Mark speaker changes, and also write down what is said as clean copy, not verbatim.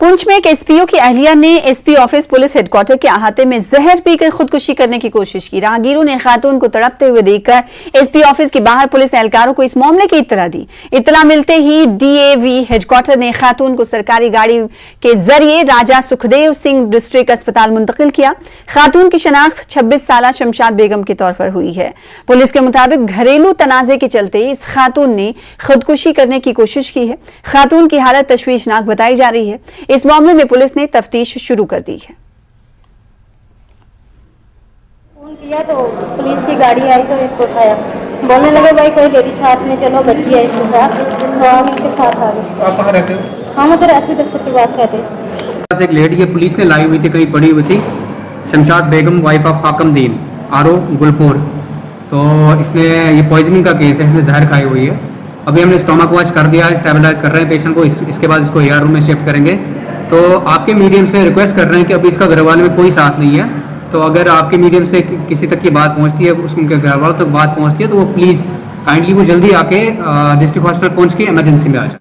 Speaker 1: पुंछ में एक एसपीओ की अहलिया ने एसपी ऑफिस पुलिस हेडक्वार्टर के अहाते में जहर पीकर खुदकुशी करने की कोशिश की। राहगीरों ने खातून को तड़पते हुए देखकर एसपी ऑफिस के बाहर पुलिस एहलकारों को इस मामले की इत्तला दी। इत्तला मिलते ही डीएवी हेडक्वार्टर ने खातून को सरकारी गाड़ी के जरिए राजा सुखदेव सिंह डिस्ट्रिक्ट अस्पताल मुंतकिल किया। खातून की शनाख्त 26 साल शमशाद बेगम के तौर पर हुई है। पुलिस के मुताबिक घरेलू तनाजे के चलते इस खातून ने खुदकुशी करने की कोशिश की है। खातून की हालत तशवीशनाक बताई जा रही है। इस मामले में पुलिस ने तफ्तीश शुरू कर दी है।
Speaker 2: फोन किया तो पुलिस की गाड़ी आई तो इसको उठाया, बोलने लगे भाई कोई लेडी साथ में चलो, बच्ची है इसके साथ, तो हम इसके साथ आ गए।
Speaker 3: आप कहाँ रहते हो?
Speaker 2: हम उधर अस्पताल के पास रहते हैं।
Speaker 3: एक लेडी है, पुलिस ने लाई हुई थी, कहीं पड़ी हुई थी, शमशाद बेगम वाइफ ऑफ फाकम दीन आरो गुलपुर। तो इसने ये पॉइजनिंग का केस है, इसने जहर खाई हुई है। अभी हमने स्टोमक वॉश कर दिया है, स्टेबलाइज कर रहे हैं पेशेंट को। इसके बाद इसको एआर रूम में शिफ्ट करेंगे। तो आपके मीडियम से रिक्वेस्ट कर रहे हैं कि अभी इसका घर वाले में कोई साथ नहीं है, तो अगर आपके मीडियम से किसी तक की बात पहुंचती है, उनके घर वालों तक बात पहुंचती है, तो वो प्लीज़ काइंडली वो जल्दी आके डिस्ट्रिक्ट हॉस्पिटल पहुंच के इमरजेंसी में आ जाए।